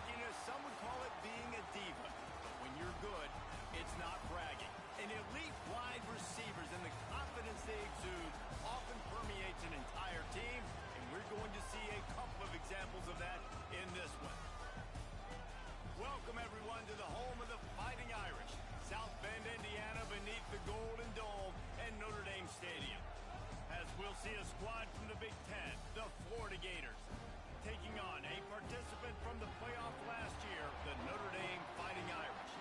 cockiness, some would call it being a diva. But when you're good, it's not bragging. And elite wide receivers and the confidence they exude often permeates an entire team, and we're going to see a couple of examples of that in this one. Welcome, everyone, to the home of the Fighting Irish, South Bend, Indiana, beneath the Golden Dome and Notre Dame Stadium. As we'll see a squad from the Big Ten, the Florida Gators, taking on a participant from the playoff last year, the Notre Dame Fighting Irish.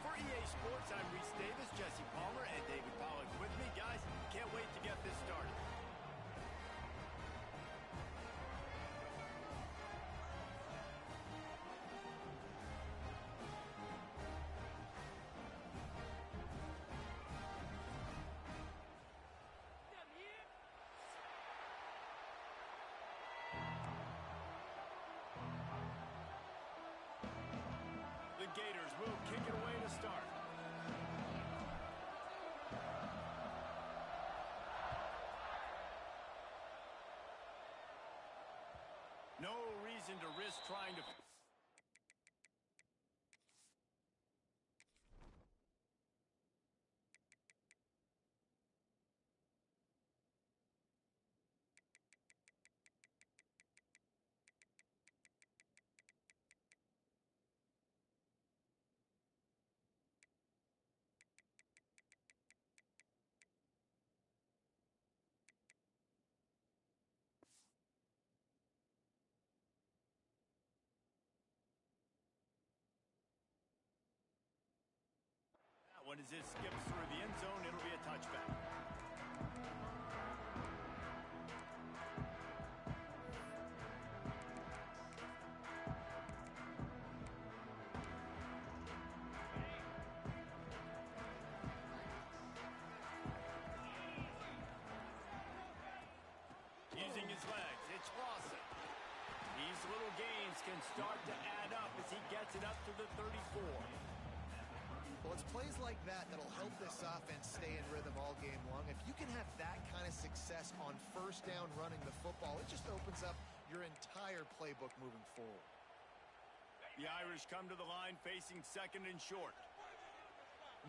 For EA Sports, I'm Reese Davis, Jesse Palmer, and David Pollack with me. Guys, can't wait to get this started. The Gators will kick it away to start. No reason to risk trying to... When as it skips through the end zone, it'll be a touchback. Using his legs, it's Lawson. These little gains can start to add up as he gets it up to the 34. Well, it's plays like that that'll help this offense stay in rhythm all game long. If you can have that kind of success on first down running the football, it just opens up your entire playbook moving forward. The Irish come to the line facing second and short.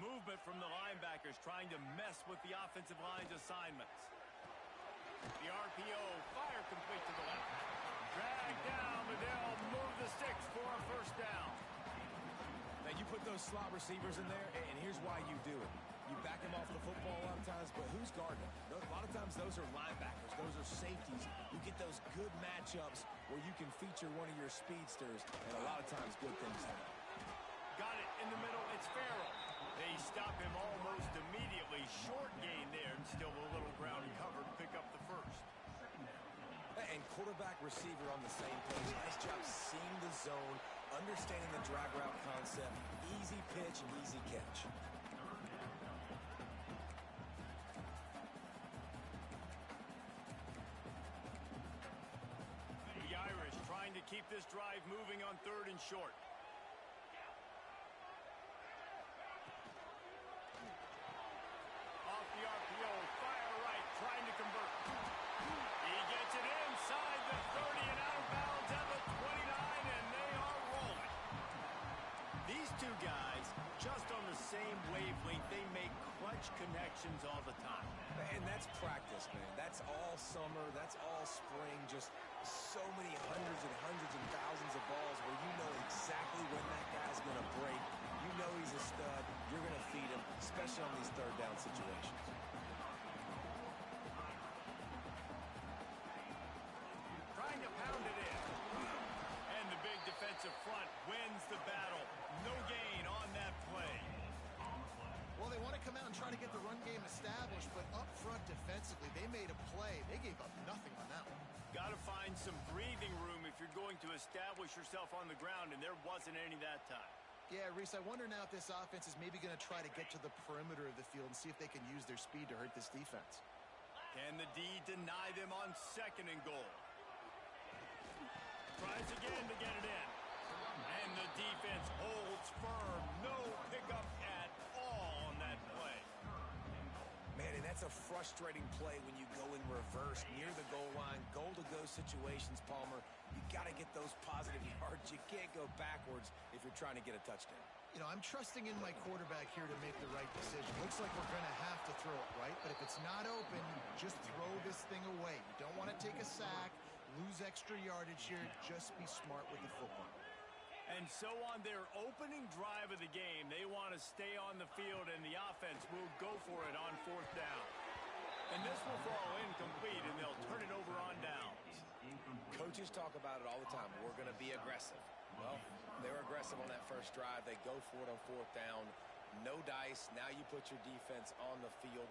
Movement from the linebackers trying to mess with the offensive line's assignments. The RPO, fire complete to the left. Drag down, but they'll move the sticks for a first down. Now, you put those slot receivers in there, and here's why you do it. You back them off the football a lot of times, but who's guarding them? A lot of times, those are linebackers. Those are safeties. You get those good matchups where you can feature one of your speedsters, and a lot of times, good things happen. Got it in the middle. It's Farrell. They stop him almost immediately. Short gain there, and still a little ground cover to pick up the first. And quarterback receiver on the same page. Nice job seeing the zone, understanding the drag route concept, easy pitch and easy catch. The Irish trying to keep this drive moving on third and short. Off the RPO, fire right, trying to convert. He gets it inside the 30 and out of bounds at the 29, and they are rolling. These two guys, just on the same wavelength, they make clutch connections all the time. And that's practice, man. That's all summer. That's all spring. Just so many hundreds and thousands of balls where you know exactly when that guy's going to break. You know he's a stud. You're going to feed him, especially on these third down situations. Trying to pound it in. And the big defensive front wins the battle. No gain on that play. Well, they want to come out and try to get the run game established, but up front defensively, they made a play. They gave up nothing on that one. Got to find some breathing room if you're going to establish yourself on the ground, and there wasn't any that time. Yeah, Reese, I wonder now if this offense is maybe going to try to get to the perimeter of the field and see if they can use their speed to hurt this defense. Can the D deny them on second and goal? Tries again to get it in. And the defense holds firm. No pickup at all on that play. Man, and that's a frustrating play when you go in reverse near the goal line, goal-to-go situations, Palmer. You got to get those those positive yards. You can't go backwards if you're trying to get a touchdown. You know, I'm trusting in my quarterback here to make the right decision. Looks like we're going to have to throw it, right? But if it's not open, just throw this thing away. You don't want to take a sack, lose extra yardage here. Just be smart with the football. And so on their opening drive of the game, they want to stay on the field, and the offense will go for it on 4th down. And this will fall incomplete, and they'll turn it over on downs. Coaches talk about it all the time. We're going to be aggressive. Well, they were aggressive on that first drive. They go for it on 4th down. No dice. Now you put your defense on the field.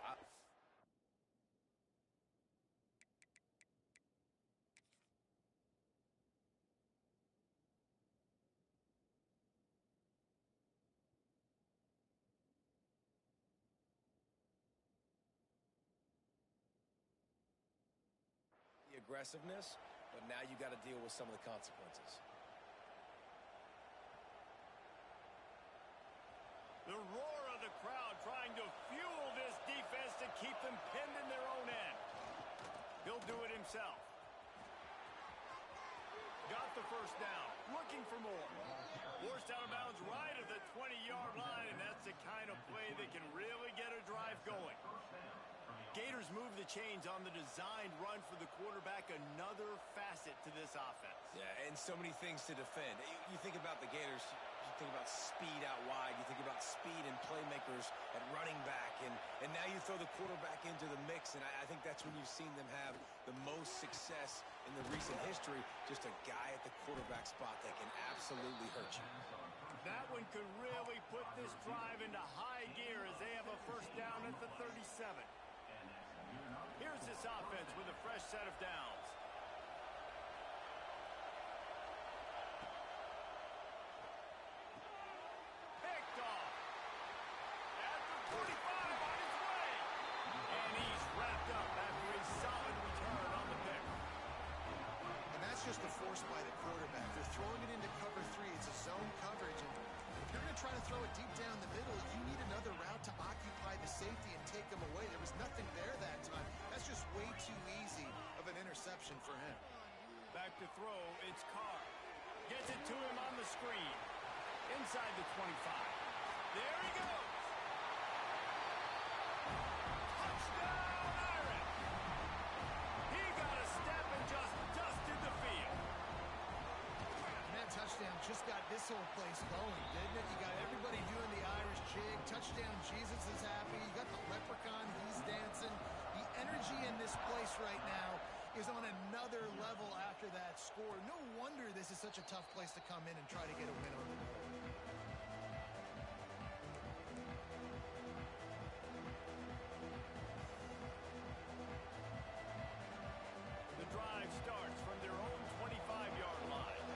The aggressiveness, but now you got to deal with some of the consequences. The roar of the crowd trying to fuel this defense to keep them pinned in their own end. He'll do it himself. Got the first down. Looking for more. Forced out of bounds right at the 20-yard line, and that's the kind of play that can really get a drive going. Gators move the chains on the designed run for the quarterback, another facet to this offense. Yeah, and so many things to defend. You think about the Gators, you think about speed out wide, you think about speed and playmakers at running back, and now you throw the quarterback into the mix, and I think that's when you've seen them have the most success in the recent history, just a guy at the quarterback spot that can absolutely hurt you. That one could really put this drive into high gear as they have a first down at the 37. Here's this offense with a fresh set of downs. Picked off. At the 45 on his way. And he's wrapped up after a solid return on the pick. And that's just a force by the quarterback. They're throwing it into cover 3. It's a zone coverage. And if you're going to try to throw it deep down the middle, you need another route to occupy the safety and take him away. There was nothing there that time. That's just way too easy of an interception for him. Back to throw, it's Carr. Gets it to him on the screen. Inside the 25. There he goes. Touchdown, Irish. He got a step and just dusted the field. And that touchdown just got this whole place going, didn't it? You got everybody doing the Irish jig. Touchdown, Jesus is happy. You got the leprechaun, he's dancing. The energy in this place right now is on another level after that score. No wonder this is such a tough place to come in and try to get a win on the board. The drive starts from their own 25-yard line.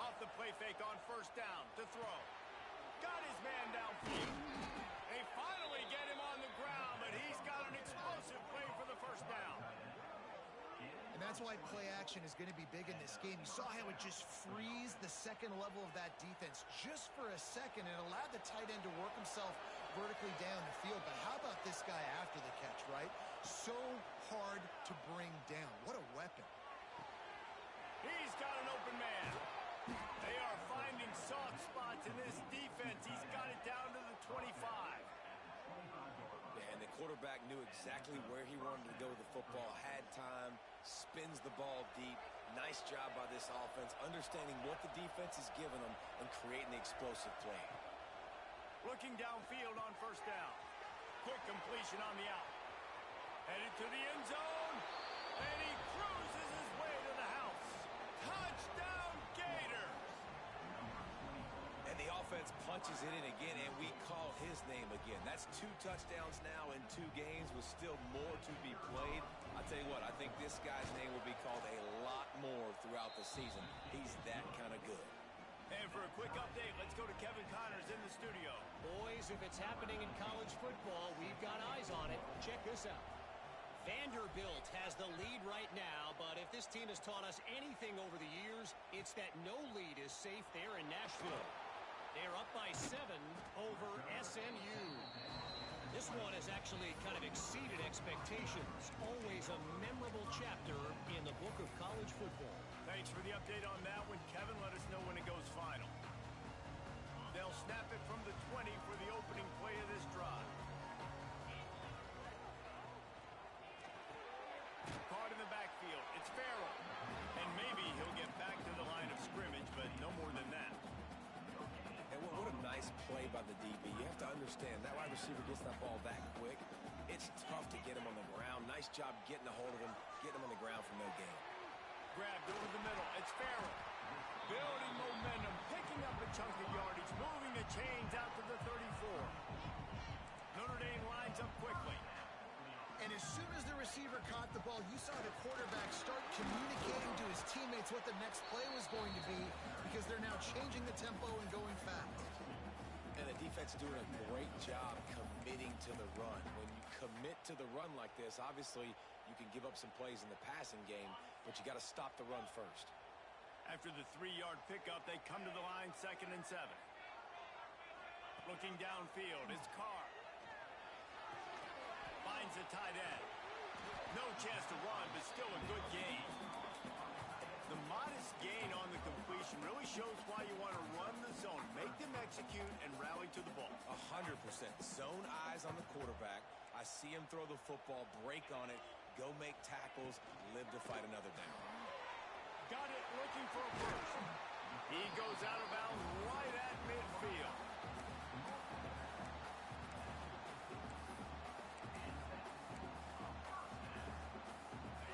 Off the play fake on first down to throw. Got his man downfield. They finally get him on the ground, but he's got an explosive play for the first down. And that's why play action is going to be big in this game. You saw how it just freezed the second level of that defense just for a second and allowed the tight end to work himself vertically down the field. But how about this guy after the catch, right? So hard to bring down. What a weapon. He's got an open man. They are finding soft spots in this defense. He's got it down to the 25. And the quarterback knew exactly where he wanted to go with the football, had time, spins the ball deep. Nice job by this offense, understanding what the defense is giving them and creating the explosive play. Looking downfield on first down. Quick completion on the out. Headed to the end zone. And he cruises his way to the house. Touchdown, Gator! And the offense punches it in again, and we call his name again. That's 2 touchdowns now in 2 games with still more to be played. I'll tell you what, I think this guy's name will be called a lot more throughout the season. He's that kind of good. And for a quick update, let's go to Kevin Connors in the studio. Boys, if it's happening in college football, we've got eyes on it. Check this out. Vanderbilt has the lead right now, but if this team has taught us anything over the years, it's that no lead is safe there in Nashville. They're up by 7 over SMU. This one has actually kind of exceeded expectations. Always a memorable chapter in the book update on that one. Kevin, let us know when it goes final. They'll snap it from the 20 for the opening play of this drive. Caught in the backfield. It's Farrell. And maybe he'll get back to the line of scrimmage, but no more than that. And what a nice play by the DB. You have to understand, that wide receiver gets that ball that quick. It's tough to get him on the ground. Nice job getting a hold of him, getting him on the ground for no gain. Grabbed over the middle. It's Farrell. Building momentum, picking up a chunk of yardage, moving the chains out to the 34. Notre Dame lines up quickly. And as soon as the receiver caught the ball, you saw the quarterback start communicating to his teammates what the next play was going to be, because they're now changing the tempo and going fast. And the defense is doing a great job committing to the run. When you commit to the run like this, obviously you can give up some plays in the passing game, but you got to stop the run first. After the 3-yard pickup, they come to the line 2nd and 7. Looking downfield, it's Carr. Finds the tight end. No chance to run, but still a good gain. The modest gain on the completion really shows why you want to run the zone. Make them execute and rally to the ball. 100%. Zone eyes on the quarterback. I see him throw the football, break on it, go make tackles, live to fight another down. Got it, looking for a first. He goes out of bounds right at midfield.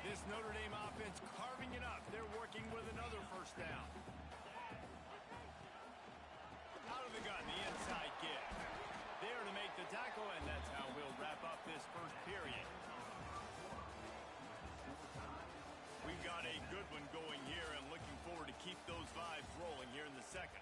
This Notre Dame offense carving it up. They're working with another first down. Out of the gun, the inside kick. There to make the tackle, and that's how we'll wrap up this first period. We've got a good one going here, and looking forward to keep those vibes rolling here in the second.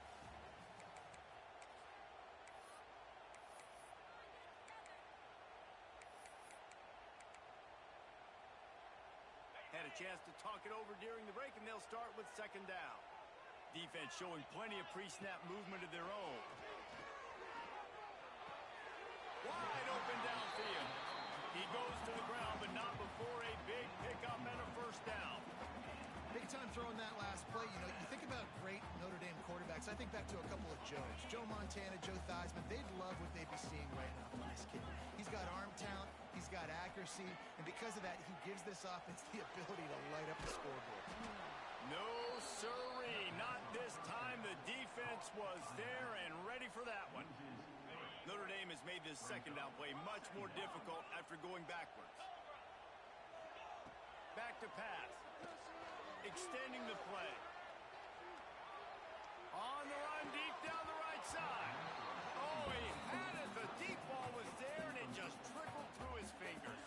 Had a chance to talk it over during the break, and they'll start with 2nd down. Defense showing plenty of pre-snap movement of their own. Wide open downfield. He goes to the ground, but not before a big pickup and a first down. Big time throwing that last play. You know, you think about great Notre Dame quarterbacks. I think back to a couple of Joes. Joe Montana, Joe Theismann. They'd love what they'd be seeing right now from this kid. He's got arm talent. He's got accuracy. And because of that, he gives this offense the ability to light up the scoreboard. No, sirree. Not this time. The defense was there and ready for that one. Notre Dame has made this 2nd down play much more difficult after going backwards. Back to pass. Extending the play. On the run, deep down the right side. Oh, he had it. The deep ball was there, and it just trickled through his fingers.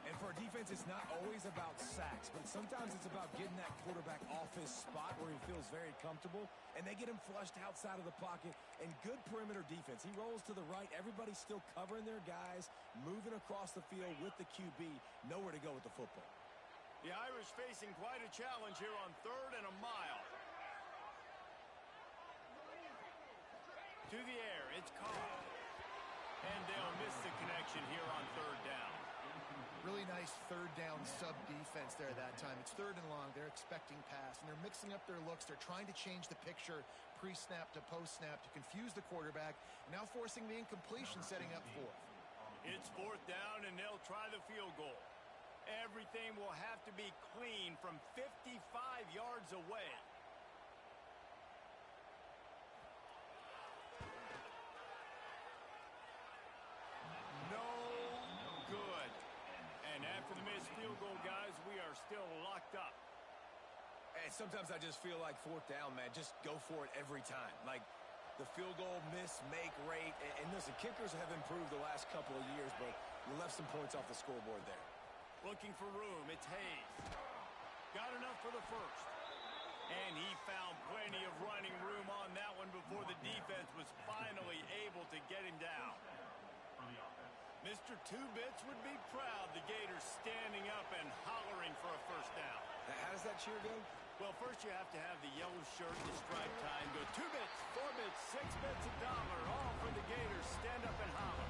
And for a defense, it's not always about sacks, but sometimes it's about getting that quarterback off his spot where he feels very comfortable, and they get him flushed outside of the pocket. And good perimeter defense. He rolls to the right. Everybody's still covering their guys, moving across the field with the QB. Nowhere to go with the football. The Irish facing quite a challenge here on 3rd and a mile. To the air, it's Carr. And they'll miss the connection here on 3rd down. Really nice 3rd down sub-defense there that time. It's 3rd and long. They're expecting pass, and they're mixing up their looks. They're trying to change the picture pre-snap to post-snap to confuse the quarterback, now forcing the incompletion, setting up 4th. It's 4th down, and they'll try the field goal. Everything will have to be clean from 55 yards away. No good. And after the missed field goal, guys, we are still locked up. And sometimes I just feel like 4th down, man, just go for it every time. Like the field goal miss, make rate. And listen, kickers have improved the last couple of years, but you left some points off the scoreboard there. Looking for room, it's Hayes. Got enough for the first. And he found plenty of running room on that one before the defense was finally able to get him down. Mr. Two-Bits would be proud, the Gators standing up and hollering for a first down. Now, how does that cheer go? Well, first you have to have the yellow shirt, the stripe tie, and go 2 bits, 4 bits, 6 bits, $1, all for the Gators. Stand up and holler.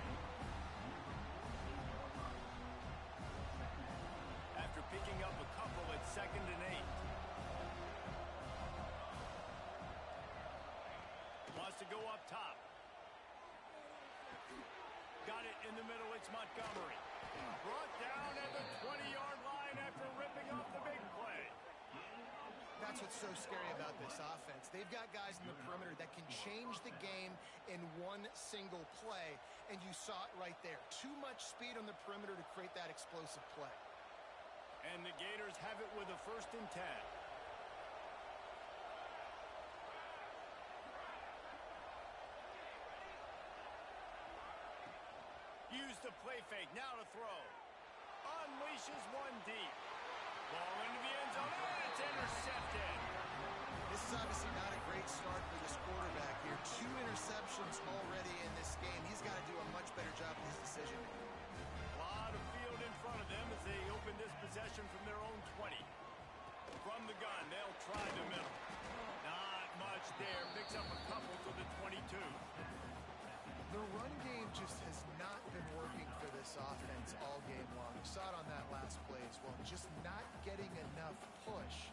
After picking up a couple at 2nd and 8. In the middle, it's Montgomery. Brought down at the 20-yard line after ripping off the big play. That's what's so scary about this offense. They've got guys in the perimeter that can change the game in one single play, and you saw it right there. Too much speed on the perimeter to create that explosive play. And the Gators have it with a 1st and 10. Use the play fake, now to throw. Unleashes one deep. Ball into the end zone, and it's intercepted. This is obviously not a great start for this quarterback here. 2 interceptions already in this game. He's got to do a much better job with his decision. A lot of field in front of them as they open this possession from their own 20. From the gun, they'll try the middle. Not much there. Picks up a couple to the 22. The run game just has not been working for this offense all game long. We saw it on that last play as well. Just not getting enough push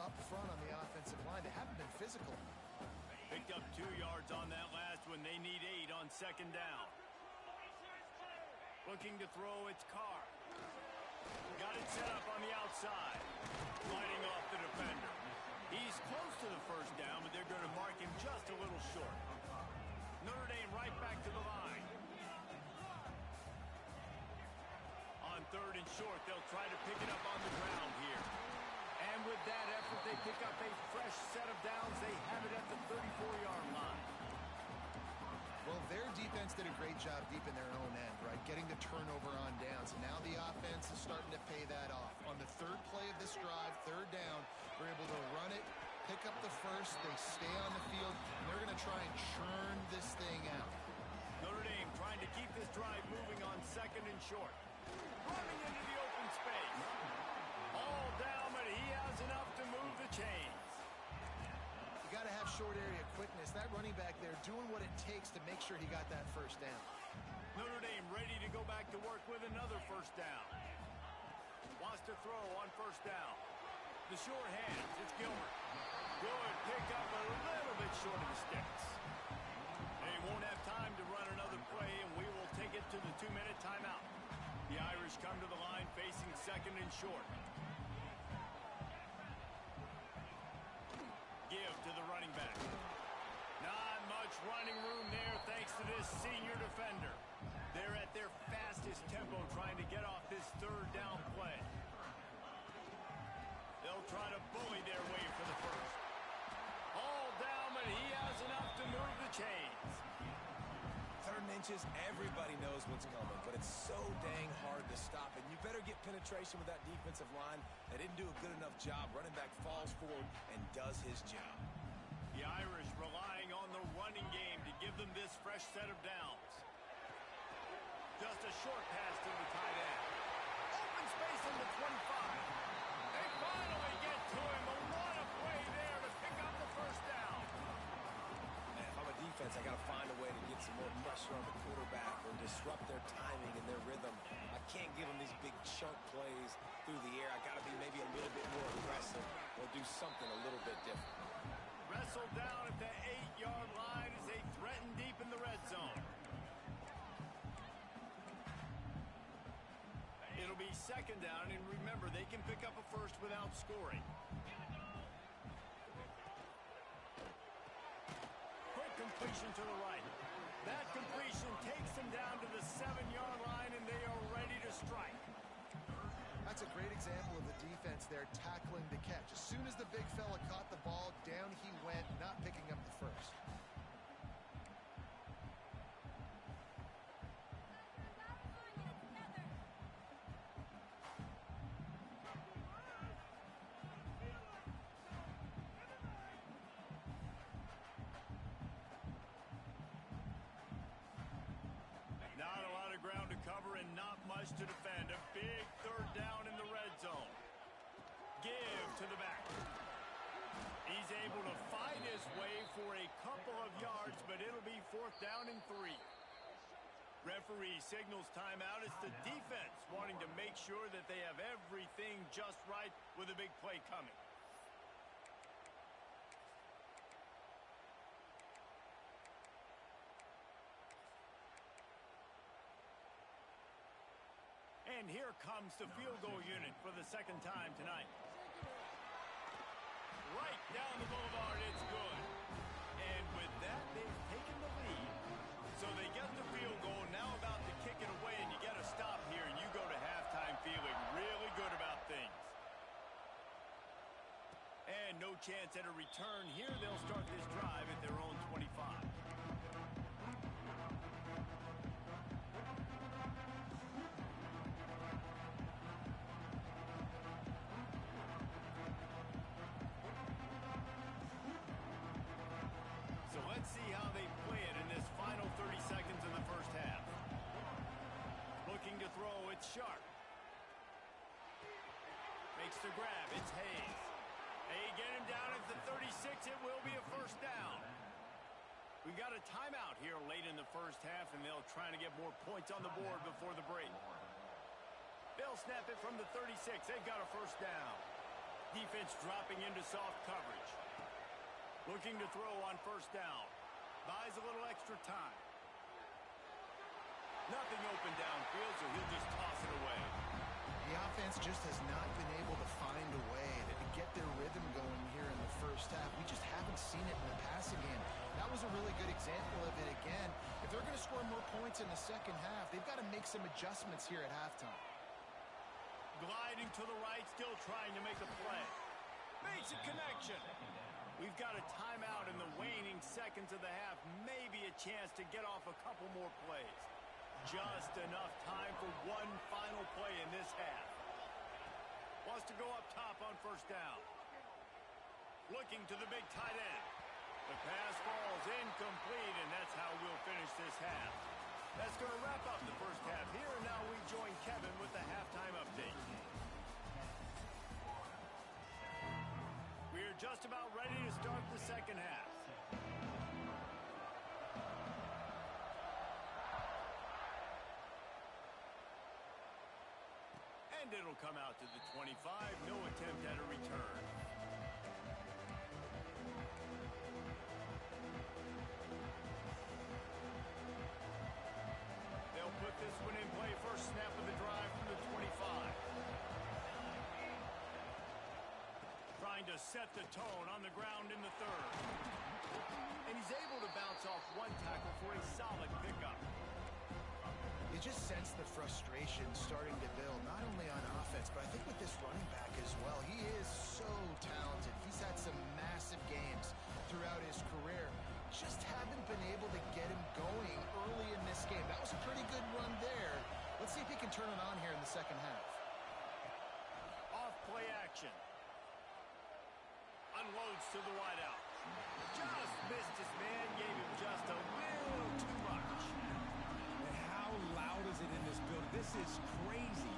up front on the offensive line. They haven't been physical. Picked up 2 yards on that last one. They need 8 on 2nd down. Looking to throw, it's Carr. Got it set up on the outside. Sliding off the defender. He's close to the 1st down, but they're going to mark him just a little short. Notre Dame right back to the line. On 3rd and short, they'll try to pick it up on the ground here. And with that effort, they pick up a fresh set of downs. They have it at the 34-yard line. Well, their defense did a great job deep in their own end, right? Getting the turnover on downs. And now the offense is starting to pay that off. On the 3rd play of this drive, 3rd down, they're able to run it, pick up the 1st, they stay on the field, and they're going to try and churn this thing out. Notre Dame trying to keep this drive moving on 2nd and short. Running into the open space. All down, but he has enough to move the chains. You got to have short area quickness. That running back there doing what it takes to make sure he got that 1st down. Notre Dame ready to go back to work with another 1st down. Wants to throw on 1st down. The short hands, it's Gilbert. Good pick up a little bit short of the sticks. They won't have time to run another play, and we will take it to the 2-minute timeout. The Irish come to the line facing 2nd and short. Give to the running back. Not much running room there thanks to this senior defender. They're at their fastest tempo trying to get off this 3rd down play. They'll try to bully their way for the 1st. All down, but he has enough to move the chains. 3rd and inches, everybody knows what's coming, but it's so dang hard to stop it. You better get penetration with that defensive line. They didn't do a good enough job. Running back falls forward and does his job. The Irish relying on the running game to give them this fresh set of downs. Just a short pass to the tight end. Open space in the 25. They finally get to him, but what a play there to pick up the 1st down. Man, if I'm a defense, I got to find a way to get some more pressure on the quarterback or disrupt their timing and their rhythm. I can't give them these big chunk plays through the air. I got to be maybe a little bit more aggressive or do something a little bit different. Wrestled down at the 8-yard line as they threaten deep in the red zone. It'll be 2nd down, and remember, they can pick up a 1st without scoring. Quick completion to the right. That completion takes them down to the 7-yard line, and they are ready to strike. That's a great example of the defense there tackling the catch. As soon as the big fella caught the ball, down he went, not picking up the 1st. Not a lot of ground to cover and not much to defend. A big 3rd down in the red zone. Give to the back. He's able to find his way for a couple of yards, but it'll be 4th down and 3. Referee signals timeout. It's the defense wanting to make sure that they have everything just right with a big play coming. And here comes the field goal unit for the second time tonight. Right down the boulevard, it's good. And with that, they've taken the lead. So they get the field goal, now about to kick it away, and you get a stop here, and you go to halftime feeling really good about things. And no chance at a return here. They'll start this drive at their own 25. So let's see how they play it in this final 30 seconds in the first half. Looking to throw, it's Sharp. Makes the grab, it's Hayes. They get him down at the 36. It will be a first down. We've got a timeout here late in the first half, and they'll try to get more points on the board before the break. They'll snap it from the 36. They've got a first down. Defense dropping into soft coverage. Looking to throw on first down. Buys a little extra time. Nothing open downfield, so he'll just toss it away. The offense just has not been able to find a way to get their rhythm going here in the first half. We just haven't seen it in the passing game. That was a really good example of it again. If they're going to score more points in the second half, they've got to make some adjustments here at halftime. Gliding to the right, still trying to make a play. Makes a connection. We've got a timeout in the waning seconds of the half. Maybe a chance to get off a couple more plays. Just enough time for one final play in this half. Wants to go up top on first down. Looking to the big tight end. The pass falls incomplete, and that's how we'll finish this half. That's going to wrap up the first half here, and now we join Kevin with the halftime update. We're just about ready to start the second half. And it'll come out to the 25. No attempt at a return. They'll put this one in play. First snap of the drive from the 25. Trying to set the tone on the ground in the third. And he's able to bounce off one tackle for a solid pickup. You just sense the frustration starting to build, not only on offense, but I think with this running back as well. He is so talented. He's had some massive games throughout his career. Just haven't been able to get him going early in this game. That was a pretty good run there. Let's see if he can turn it on here in the second half. Off play action. Unloads to the wideout. Just missed his man, gave him just a little too much. And how loud is it in this building? This is crazy.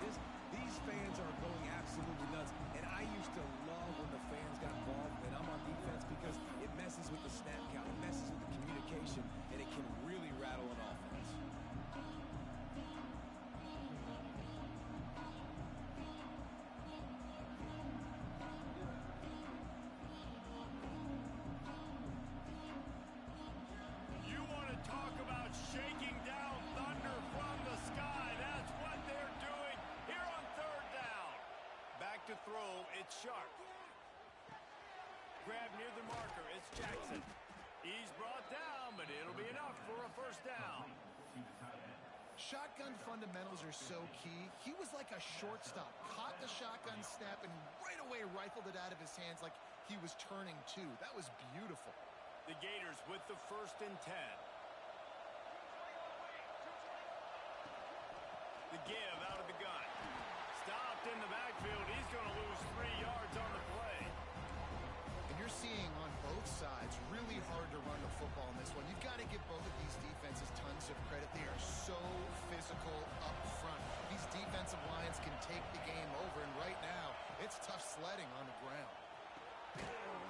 These fans are going absolutely nuts. And I used to love when the fans got involved and I'm on defense because it messes with the snap count. It messes with the communication, and it can really rattle an offense. You want to talk about shaking down thunder from the sky. That's what they're doing here on third down. Back to throw, it's Sharp. Grab near the marker, it's Jackson. He's brought down, but it'll be enough for a first down. Shotgun fundamentals are so key. He was like a shortstop, caught the shotgun snap and right away rifled it out of his hands like he was turning two. That was beautiful. The Gators with the first and 10. The give out of the gun. Stopped in the backfield. He's going to lose 3 yards on the play. And you're seeing on both sides really hard to run the football in this one. You've got to give both of these defenses tons of credit. They are so physical up front. These defensive lines can take the game over, and right now, it's tough sledding on the ground.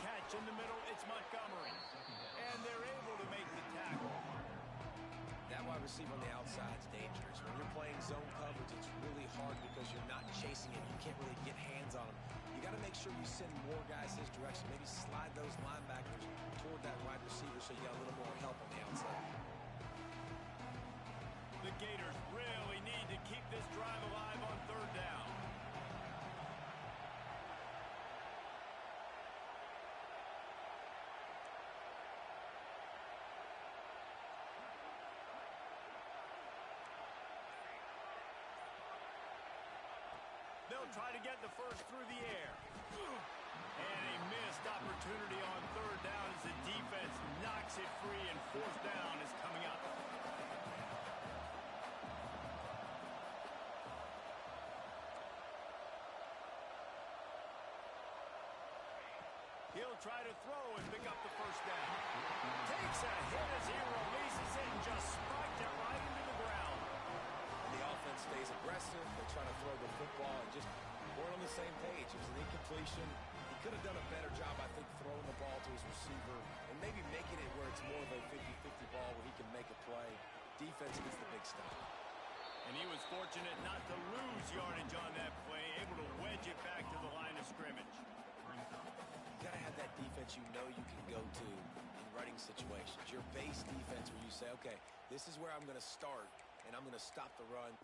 Catch in the middle, it's Montgomery. And they're able to make the tackle. That wide receiver on the outside is dangerous. When you're playing zone coverage, it's really hard because you're not chasing it. You can't really get hands on him. You got to make sure you send more guys his direction. Maybe slide those linebackers toward that wide receiver so you got a little more help on the outside. The Gators really need to keep this drive alive on third down. They'll try to get the first through the air. And a missed opportunity on third down as the defense knocks it free, and fourth down is coming up. He'll try to throw and pick up the first down. Takes a hit as he releases it and just spiked it right into the ground. The offense stays aggressive. They're trying to throw the football and just weren't on the same page. It was an incompletion. He could have done a better job, I think, throwing the ball to his receiver and maybe making it where it's more of a 50-50 ball where he can make a play. Defense gets the big stop. And he was fortunate not to lose yardage on that play, able to wedge it back to the line of scrimmage. You got to have that defense you know you can go to in running situations. Your base defense where you say, okay, this is where I'm going to start, and I'm going to stop the run.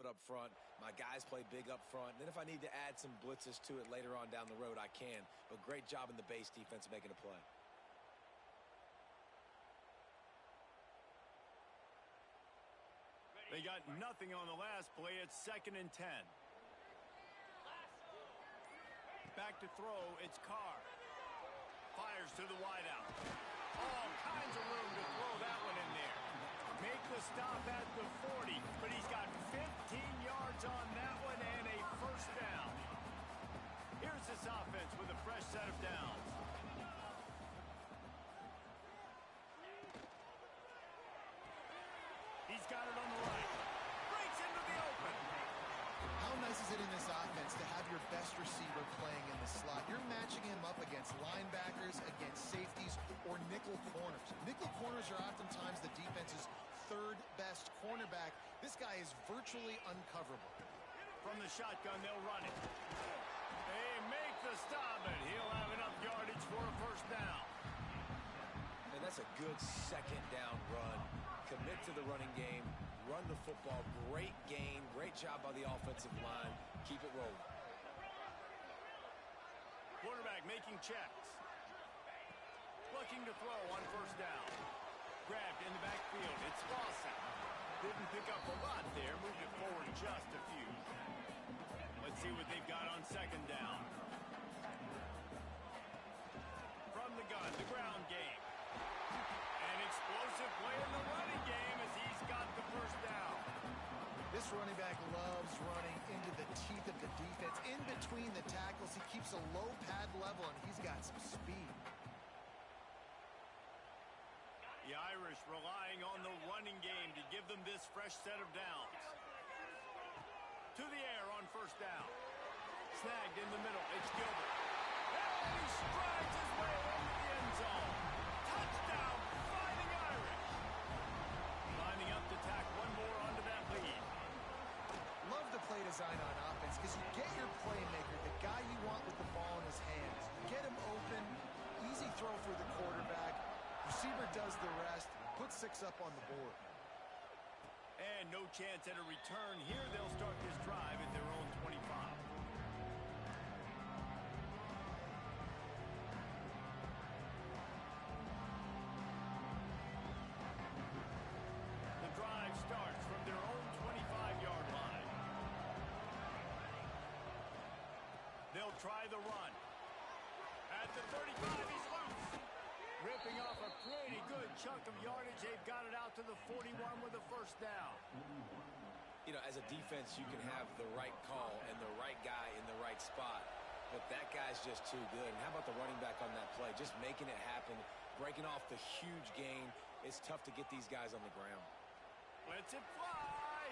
Up front. My guys play big up front. Then if I need to add some blitzes to it later on down the road, I can. But great job in the base defense making a play. They got nothing on the last play. It's 2nd and 10. Back to throw. It's Carr. Fires to the wideout. All kinds of room to throw that one in there. Make the stop at the 40, but he's got 15 yards on that one and a first down. Here's this offense with a fresh set of downs. He's got it on the right. Breaks into the open. How nice is it in this offense to have your best receiver playing in the slot? You're matching him up against linebackers, against safeties, or nickel corners. Nickel corners are oftentimes the defense's third best cornerback. This guy is virtually uncoverable. From the shotgun, they'll run it. They make the stop, and he'll have enough yardage for a first down. And that's a good second down run. Commit to the running game. Run the football. Great gain. Great job by the offensive line. Keep it rolling. Quarterback making checks. Looking to throw on first down. Grabbed in the backfield. It's Lawson. Didn't pick up a lot there. Moved it forward just a few. Let's see what they've got on second down. From the gun, the ground game. An explosive play in the running game as he's got the first down. This running back loves running into the teeth of the defense. In between the tackles, he keeps a low pad level, and he's got some speed. The Irish relying on the running game to give them this fresh set of downs. To the air on first down. Snagged in the middle. It's Gilbert. And he strides his way into the end zone. Touchdown, Fighting Irish. Lining up to tack one more onto that lead. Love the play design on offense because you get your playmaker, the guy you want with the ball in his hands. Get him open, easy throw for the quarterback. Receiver does the rest, put 6 up on the board. And no chance at a return here. They'll start this drive at their own 25. The drive starts from their own 25-yard line. They'll try the run. At the 35, he's loose. Ripping off a pretty good chunk of yardage. They've got it out to the 41 with a first down. You know, as a defense, you can have the right call and the right guy in the right spot, but that guy's just too good. And how about the running back on that play? Just making it happen, breaking off the huge gain. It's tough to get these guys on the ground. Lets it fly.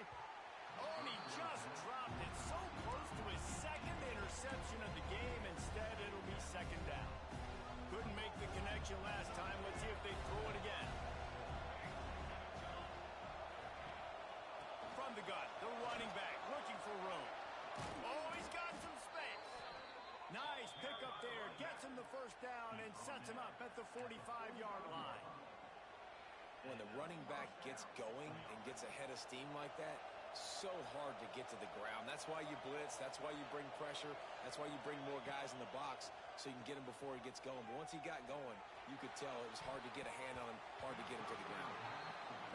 Oh, and he just dropped it so close to his second interception of the game. Instead, it'll be second down. Couldn't make the connection last time. Let's see if they throw it again. From the gun, the running back looking for room. Oh, he's got some space. Nice pickup there. Gets him the first down and sets him up at the 45-yard line. When the running back gets going and gets ahead of steam like that, so hard to get to the ground. That's why you blitz. That's why you bring pressure. That's why you bring more guys in the box so you can get him before he gets going. But once he got going, you could tell it was hard to get a hand on him, hard to get him to the ground.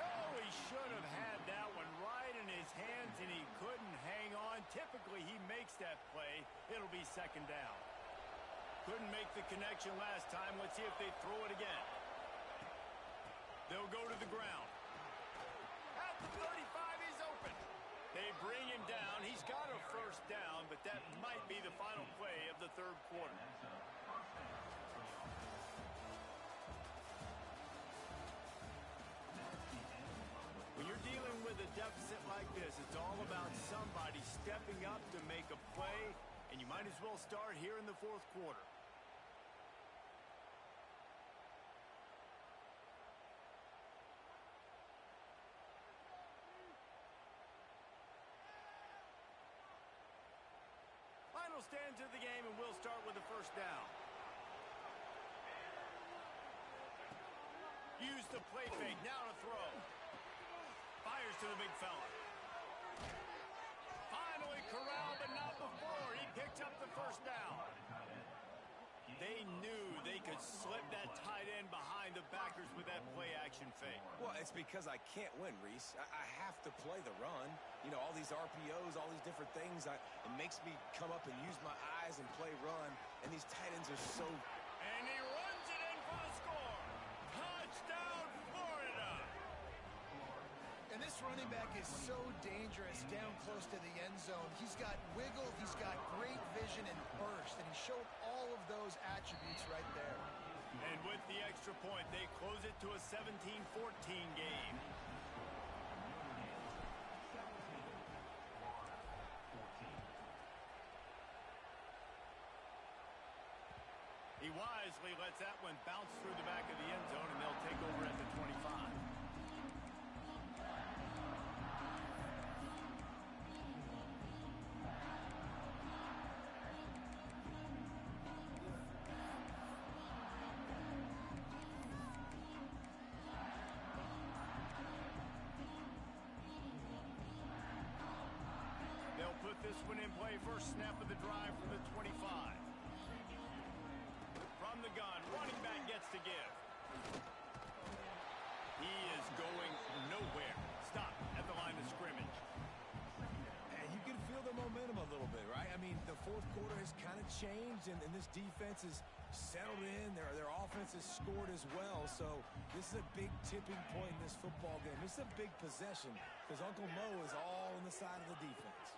No, he should have had that one right in his hands, and he couldn't hang on. Typically, he makes that play. It'll be second down. Couldn't make the connection last time. Let's see if they throw it again. They'll go to the ground. At the 35, he's open. They bring him down. He's got a first down, but that might be the final play of the third quarter. When you're dealing with a deficit like this, it's all about somebody stepping up to make a play, and you might as well start here in the fourth quarter. Final stands of the game, and we'll start with the first down. Use the play fake. Now to throw. Fires to the big fella. Finally corralled, but not before. He picks up the first down. They knew they could slip that tight end behind the backers with that play-action fake. Well, it's because I can't win, Reese. I have to play the run. You know, all these RPOs, all these different things. It makes me come up and use my eyes and play run. And these tight ends are so... And he runs it in for the score. Touchdown, Florida. And this running back is so dangerous down close to the end zone. He's got wiggle, he's got great vision and burst, and he showed all of those attributes right there. And with the extra point, they close it to a 17-14 game. He wisely lets that one bounce through the back of the end zone, and they'll take over at the 25. They'll put this one in play. First snap of the drive from the 25. From the gun, running back gets to give. He is going nowhere. Stop at the line of scrimmage. And you can feel the momentum a little bit, right? I mean, the fourth quarter has kind of changed, and this defense is settled in. Their offense has scored as well. So this is a big tipping point in this football game. This is a big possession because Uncle Mo is all on the side of the defense.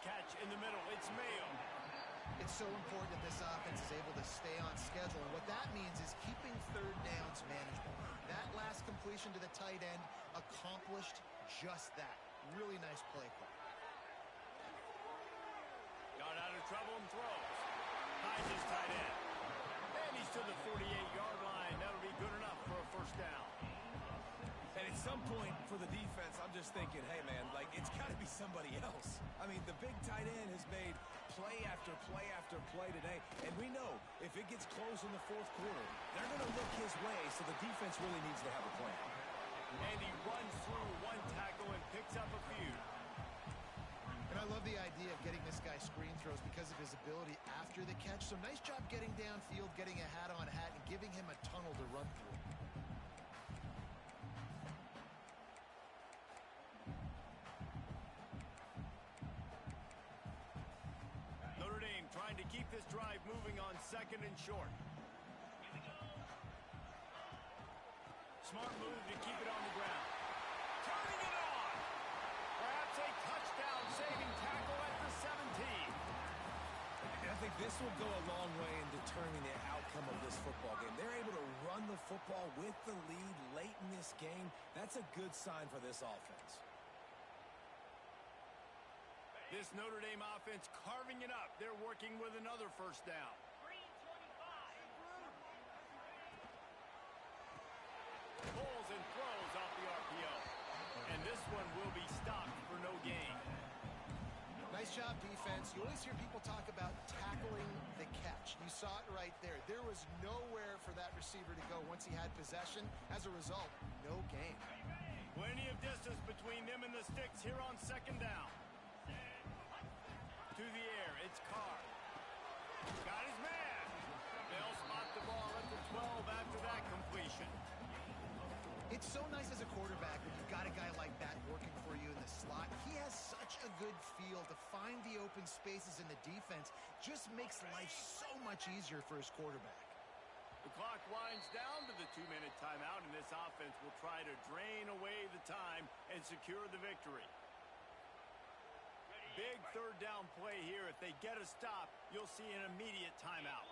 Catch in the middle. It's Mayo. It's so important that this offense is able to stay on schedule. And what that means is keeping third downs manageable. That last completion to the tight end accomplished just that. Really nice play call. Got out of trouble and throws. Hides his tight end. And he's to the 48-yard line. That'll be good enough for a first down. And at some point for the defense, I'm just thinking, hey, man, like, it's got to be somebody else. I mean, the big tight end has made play after play after play today. And we know if it gets close in the fourth quarter, they're going to look his way, so the defense really needs to have a plan. And he runs through one tackle and picks up a few. And I love the idea of getting this guy screen throws because of his ability after the catch. So nice job getting downfield, getting a hat-on-hat, and giving him a tunnel to run through. Notre Dame trying to keep this drive moving on second and short. Smart move to keep it on the ground. Turning it on. Perhaps a touchdown-saving tackle at the 17. And I think this will go a long way in determining the outcome of this football game. They're able to run the football football with the lead late in this game. That's a good sign for this offense. This Notre Dame offense carving it up. They're working with another first down. Pulls and throws off the RPO. And this one will be stopped for no gain. Nice job, defense. You always hear people talk about tackling the catch. You saw it right there. There was nowhere for that receiver to go once he had possession. As a result, no gain. Plenty of distance between them and the sticks here on second down. To the air, it's Carr. Got his man. They'll spot the ball at the 12 after that completion. It's so nice as a quarterback when you've got a guy like that working for you in the slot. He has such a good feel to find the open spaces in the defense. Just makes life so much easier for his quarterback. The clock winds down to the 2-minute timeout, and this offense will try to drain away the time and secure the victory. Big third down play here. If they get a stop, you'll see an immediate timeout.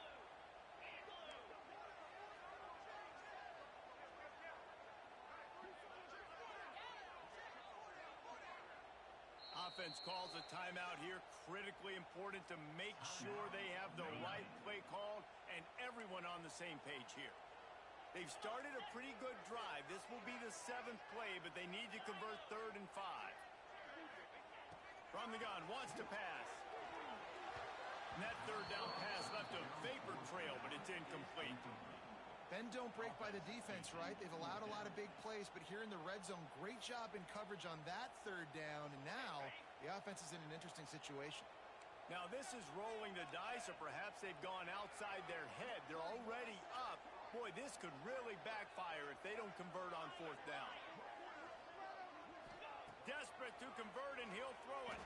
Offense calls a timeout here. Critically important to make sure they have the right play called and everyone on the same page here. They've started a pretty good drive. This will be the 7th play, but they need to convert 3rd and 5. From the gun, wants to pass. And that third down pass left a vapor trail, but it's incomplete. Bend don't break by the defense, right? They've allowed a lot of big plays, but here in the red zone, great job in coverage on that third down, and now the offense is in an interesting situation. Now this is rolling the dice, or perhaps they've gone outside their head. They're already up. Boy, this could really backfire if they don't convert on 4th down. Desperate to convert, and he'll throw it.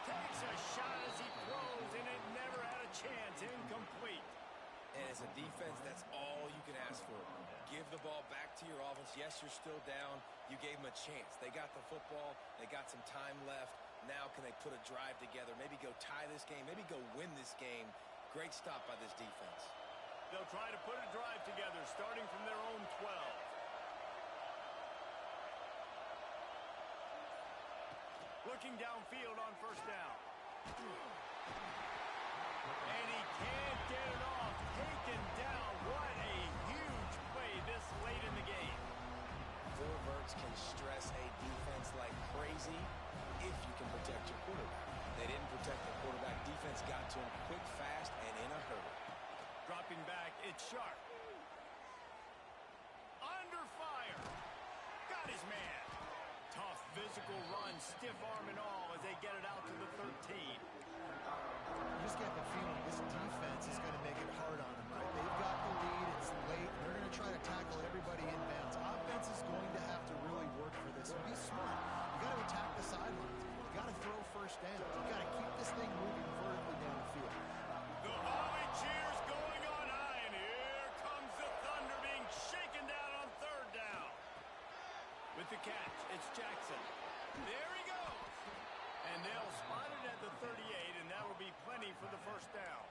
Takes a shot as he throws, and it never had a chance. Incomplete. And as a defense, that's all you can ask for. Give the ball back to your offense. Yes, you're still down. You gave them a chance. They got the football. They got some time left. Now can they put a drive together? Maybe go tie this game. Maybe go win this game. Great stop by this defense. They'll try to put a drive together, starting from their own 12. Looking downfield on first down. And he can't get it off. Taken down. What a huge play this late in the game. Forwards can stress a defense like crazy if you can protect your quarterback. They didn't protect the quarterback. Defense got to him quick, fast, and in a hurry. Dropping back, it's Sharp. Under fire. Got his man. Tough physical run, stiff arm and all as they get it out to the 13. You just get the feeling this defense is going to make it hard on them, right? They've got the lead. It's late. They're going to try to tackle everybody inbounds. Offense is going to have to really work for this and be smart. You got to attack the sidelines. You got to throw first down. You got to keep this thing moving vertically down the field. The volley cheers going on high, and here comes the Thunder being shaken down on 3rd down. With the catch, it's Jackson. There he goes. And they'll spot it at the 38, and that will be plenty for the first down.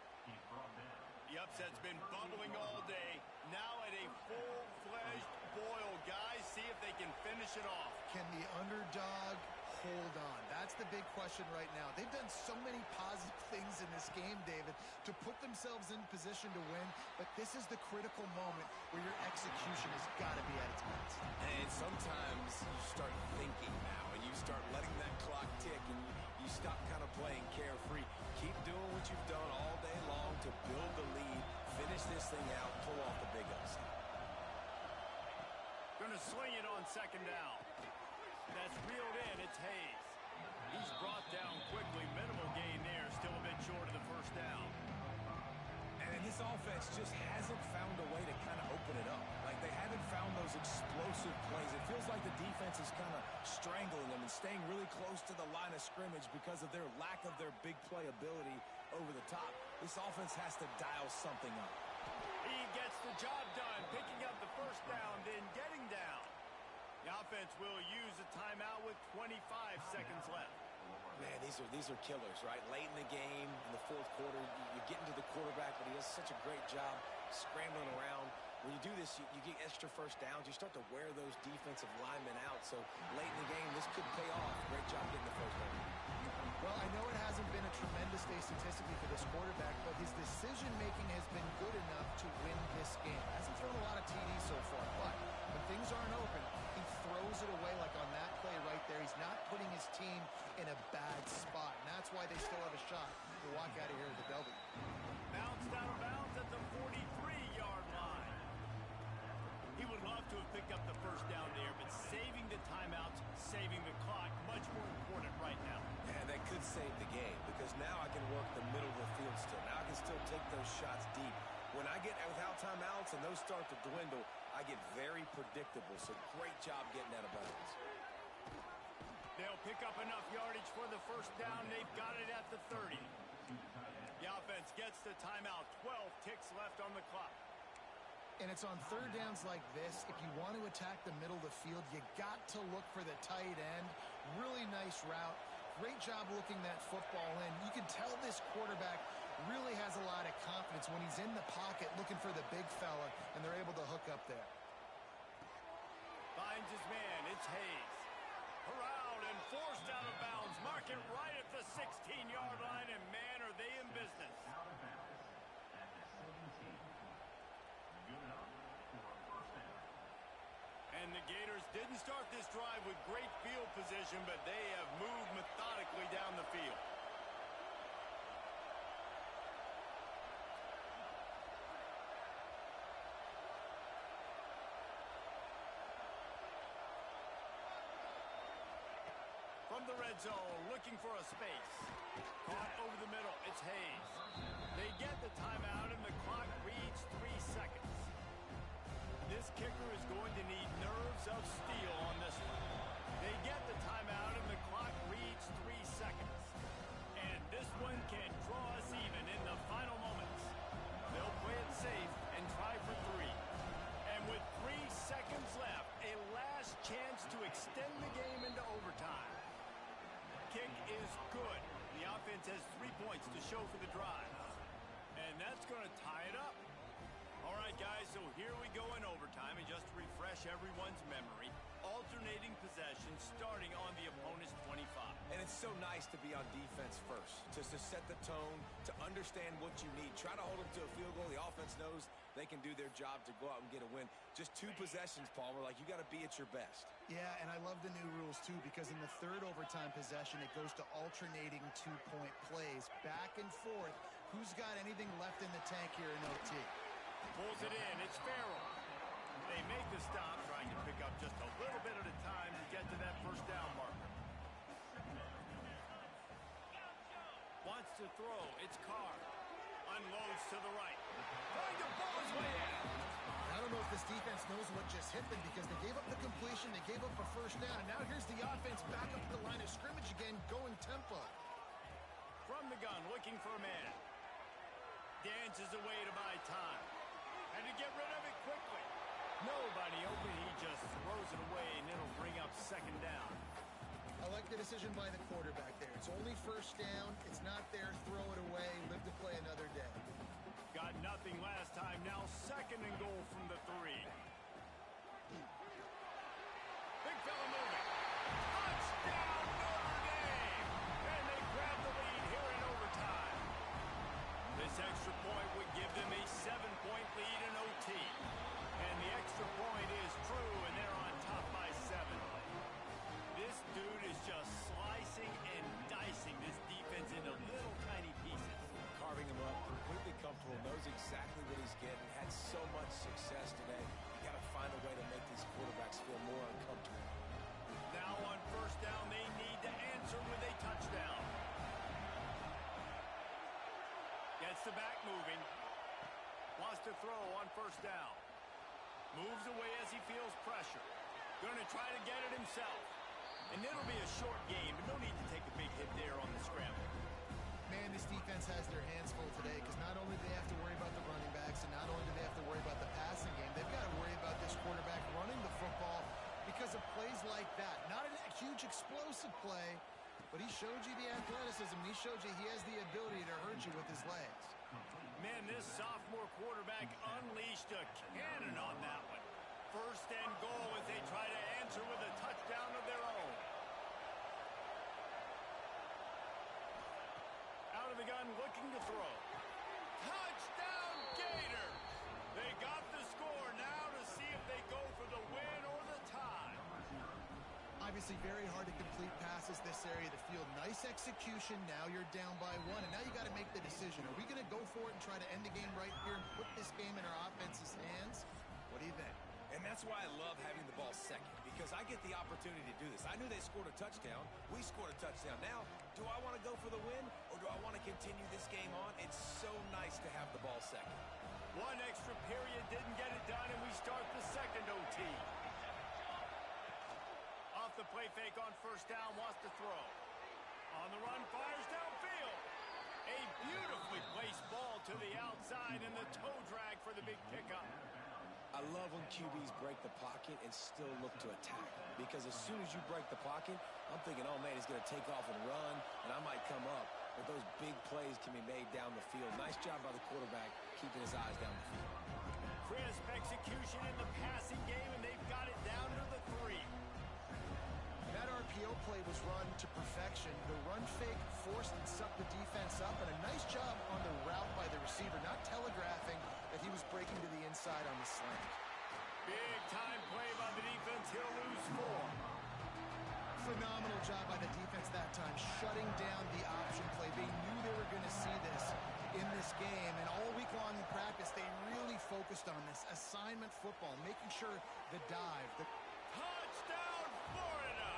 The upset's been bubbling all day. Now at a full-fledged boil. Guys, see if they can finish it off. Can the underdog hold on? That's the big question right now. They've done so many positive things in this game, David, to put themselves in position to win, but this is the critical moment where your execution has got to be at its best. And sometimes you start thinking now, and you start letting that clock tick, and you stop kind of playing carefree. Keep doing what you've done all day long to build the lead, finish this thing out, pull off the big upset. Gonna sling it on 2nd down. That's reeled in. It's Hayes. He's brought down quickly. Minimal gain there. Still a bit short of the first down. And this offense just hasn't found a way to kind of open it up. Like they haven't found those explosive plays. It feels like the defense is kind of strangling them and staying really close to the line of scrimmage because of their lack of their big play ability over the top. This offense has to dial something up. He gets the job done, picking up the first down, then getting down. The offense will use a timeout with 25 seconds left. Man, these are killers, right? Late in the game, in the 4th quarter, you're getting to the quarterback, but he does such a great job scrambling around. When you do this, you get extra first downs. You start to wear those defensive linemen out. So late in the game, this could pay off. Great job getting the first down. Well, I know it hasn't been a tremendous day statistically for this quarterback, but his decision-making has been good enough to win this game. Hasn't thrown a lot of TDs so far, but when things aren't open, he throws it away like on that play right there. He's not putting his team in a bad spot, and that's why they still have a shot to walk out of here with a W. Bounced out of bounds at the 43-yard line. He would love to have picked up the first down there, but saving the timeouts, saving the clock, much more important right now. And that could save the game because now I can work the middle of the field still. Now I can still take those shots deep. When I get without timeouts and those start to dwindle, I get very predictable. So great job getting out of bounds. They'll pick up enough yardage for the first down. They've got it at the 30. The offense gets the timeout. 12 ticks left on the clock. And it's on third downs like this. If you want to attack the middle of the field, you got to look for the tight end. Really nice route. Great job looking that football in. You can tell this quarterback really has a lot of confidence when he's in the pocket looking for the big fella, and they're able to hook up there. Finds his man. It's Hayes. Corralled and forced out of bounds. Mark it right at the 16-yard line, and man, are they in business. And the Gators didn't start this drive with great field position, but they have moved methodically down the field. From the red zone, looking for a space. Caught over the middle. It's Hayes. They get the timeout, and the clock reads 3 seconds. This kicker is going to need nerves of steel on this one. They get the timeout, and the clock reads 3 seconds. And this one can draw us even in the final moments. They'll play it safe and try for 3. And with 3 seconds left, a last chance to extend the game into overtime. Kick is good. The offense has 3 points to show for the drive. And that's going to tie it up. All right, guys, so here we go in overtime. And just to refresh everyone's memory, alternating possessions starting on the opponent's 25. And it's so nice to be on defense first, just to set the tone, to understand what you need. Try to hold them to a field goal. The offense knows they can do their job to go out and get a win. Just 2 possessions, Palmer. Like, you got to be at your best. Yeah, and I love the new rules, too, because in the third overtime possession, it goes to alternating 2-point plays. Back and forth. Who's got anything left in the tank here in OT? Pulls it in. It's Farrell. They make the stop, trying to pick up just a little bit at a time to get to that first down marker. Wants to throw. It's Carr. Unloads to the right. Trying to ball his way in. I don't know if this defense knows what just hit them because they gave up the completion, they gave up a first down, and now here's the offense back up to the line of scrimmage again, going tempo. From the gun, looking for a man. Dances away to buy time. And to get rid of it quickly. Nobody open, he just throws it away, and it'll bring up second down. I like the decision by the quarterback there. It's only first down. It's not there. Throw it away. Live to play another day. Got nothing last time. Now second and goal from the 3. Big fella moving. Touchdown Notre Dame! And they grab the lead here in overtime. This extra point would give them a 7-point lead in OT. And the extra point is true, and they're on top by 7. This dude is just slicing and dicing this defense into little tiny pieces. Carving him up, completely comfortable, knows exactly what he's getting, had so much success today. You got to find a way to make these quarterbacks feel more uncomfortable. Now on first down, they need to answer with a touchdown. Gets the back moving. Wants to throw on first down. Moves away as he feels pressure. Going to try to get it himself. And it'll be a short game, but no need to take a big hit there on the scramble. Man, this defense has their hands full today because not only do they have to worry about the running backs and not only do they have to worry about the passing game, they've got to worry about this quarterback running the football because of plays like that. Not a huge explosive play, but he showed you the athleticism. He showed you he has the ability to hurt you with his legs. Man And this sophomore quarterback unleashed a cannon on that one. First and goal as they try to answer with a touchdown of their own. Out of the gun, looking to throw. Touchdown, Gators! They got the score now to see if they go for the win or the tie. Obviously very hard to complete passes this area of the field. Nice execution. Now you're down by one, and now you got to make the decision. Are we going to go for it and try to end the game right here and put this game in our offense's hands? What do you think? And that's why I love having the ball second, because I get the opportunity to do this. I knew they scored a touchdown. We scored a touchdown. Now, do I want to go for the win, or do I want to continue this game on? It's so nice to have the ball second. One extra period didn't get it done, and we start the second OT. Off the play fake on first down, wants to throw. On the run, fires downfield. A beautifully placed ball to the outside, and the toe drag for the big pickup. I love when QBs break the pocket and still look to attack, because as soon as you break the pocket, I'm thinking, oh man, he's going to take off and run, and I might come up. But those big plays can be made down the field. Nice job by the quarterback keeping his eyes down the field. Crisp execution in the passing game, and they've got it down to the 3. That RPO play was run to perfection. The run fake forced and sucked the defense up, and a nice job on the route by the receiver, not telegraphing that he was breaking to the inside on the slant. Big time play by the defense. He'll lose 4. Phenomenal job by the defense that time, shutting down the option play. They knew they were going to see this in this game, and all week long in practice, they really focused on this assignment football, making sure the dive, the Touchdown, Florida!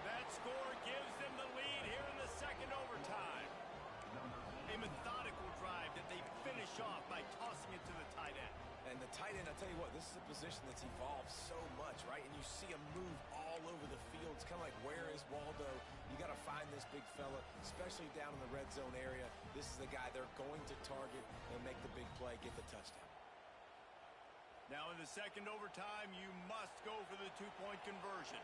That score gives them the lead here in the second overtime. A methodical drive that they finish off by tossing it to the tight end. And the tight end, I'll tell you what, this is a position that's evolved so much, right? And you see him move all over the field. It's kind of like, where is Waldo? You got to find this big fella, especially down in the red zone area. This is the guy they're going to target and make the big play, get the touchdown. Now in the second overtime, you must go for the 2-point conversion.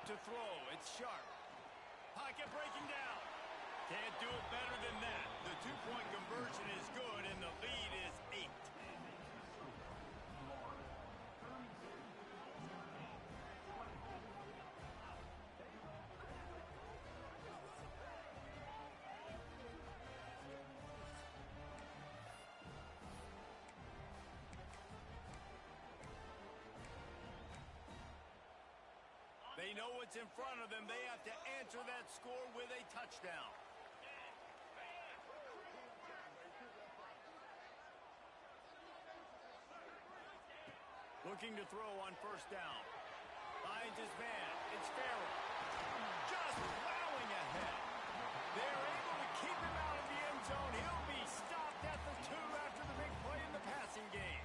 To throw, it's sharp. Pocket breaking down. Can't do it better than that. The 2-point conversion is good, and the lead is 8. They know what's in front of them. They have to answer that score with a touchdown. Looking to throw on first down. Finds his man. It's Farrell. Just plowing ahead. They're able to keep him out of the end zone. He'll be stopped at the 2 after the big play in the passing game.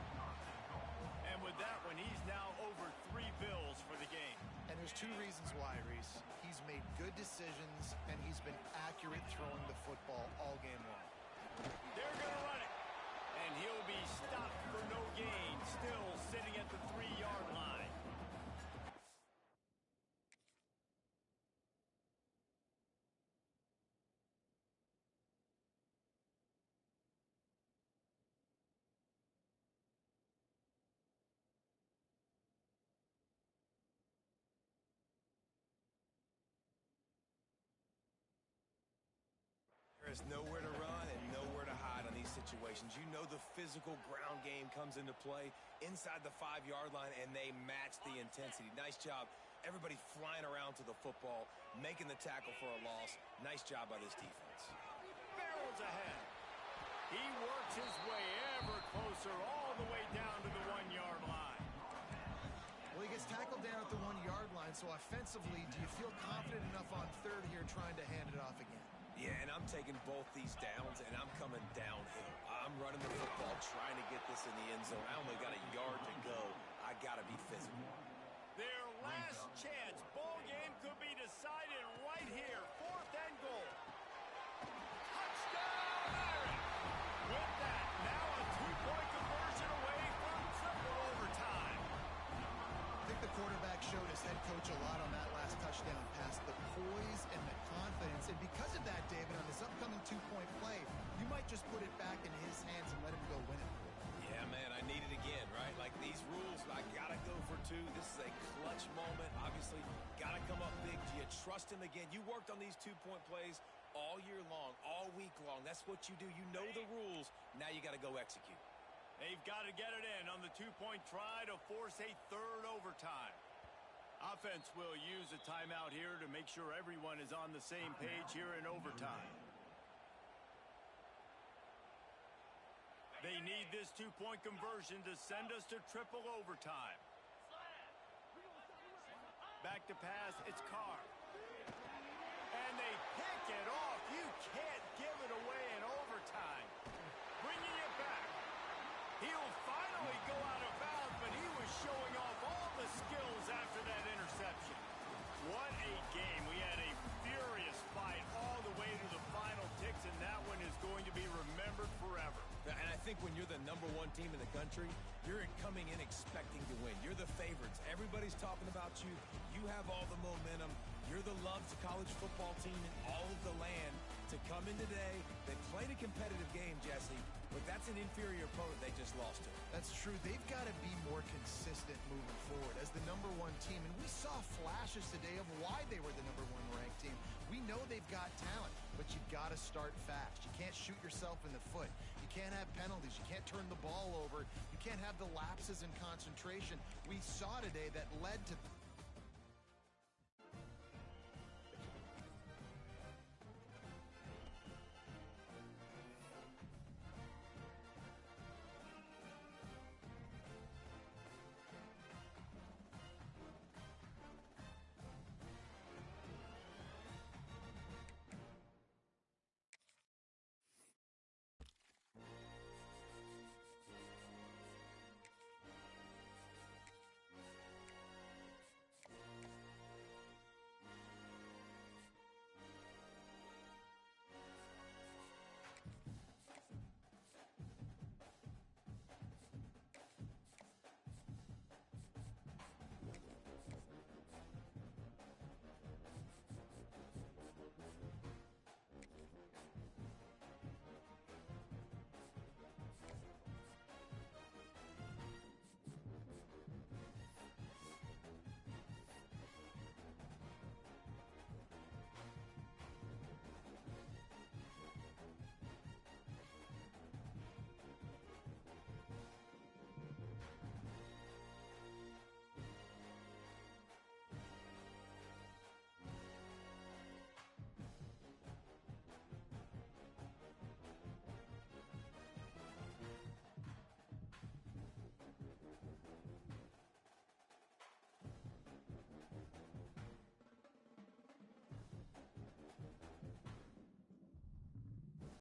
And with that one, he's now over 3 bills for the game. And there's 2 reasons why, Reese. He's made good decisions, and he's been accurate throwing the football all game long. They're going to run it. And he'll be stopped for no gain, still sitting at the 3-yard line. There's nowhere to run and nowhere to hide on these situations. You know the physical ground game comes into play inside the 5-yard line, and they match the intensity. Nice job. Everybody flying around to the football, making the tackle for a loss. Nice job by this defense. Barrels ahead. He works his way ever closer all the way down to the 1-yard line. Well, he gets tackled down at the 1-yard line, so offensively, do you feel confident enough on third here trying to hand it off again? Yeah, and I'm taking both these downs, and I'm coming downhill. I'm running the football, trying to get this in the end zone. I only got a yard to go. I got to be physical. Their last chance. Ball game could be decided right here. 4th and goal. Touchdown, Irish! With that, now a 2-point conversion away from triple overtime. I think the quarterback showed his head coach a lot on that last touchdown moment. Obviously, got to come up big. Do you trust him again? You worked on these two-point plays all year long, all week long. That's what you do. You know the rules. Now you got to go execute. They've got to get it in on the two-point try to force a third overtime. Offense will use a timeout here to make sure everyone is on the same page here in overtime. They need this two-point conversion to send us to triple overtime. Back to pass, it's Carr. And they pick it off. You can't give it away in overtime. Bringing it back. He'll finally go out of bounds, but he was showing off all the skills after that interception. What a game. We had a furious fight all the way to the final ticks, and that one is going to be remembered forever. And I think when you're the #1 team in the country, you're coming in expecting to win. You're the favorites. Everybody's talking about you. You have all the momentum. You're the loved college football team in all of the land. To come in today, they played a competitive game, Jesse, but that's an inferior opponent they just lost to. That's true. They've got to be more consistent moving forward as the #1 team. And we saw flashes today of why they were the #1 ranked team. We know they've got talent, but you got to start fast. You can't shoot yourself in the foot. You can't have penalties. You can't turn the ball over. You can't have the lapses in concentration we saw today that led to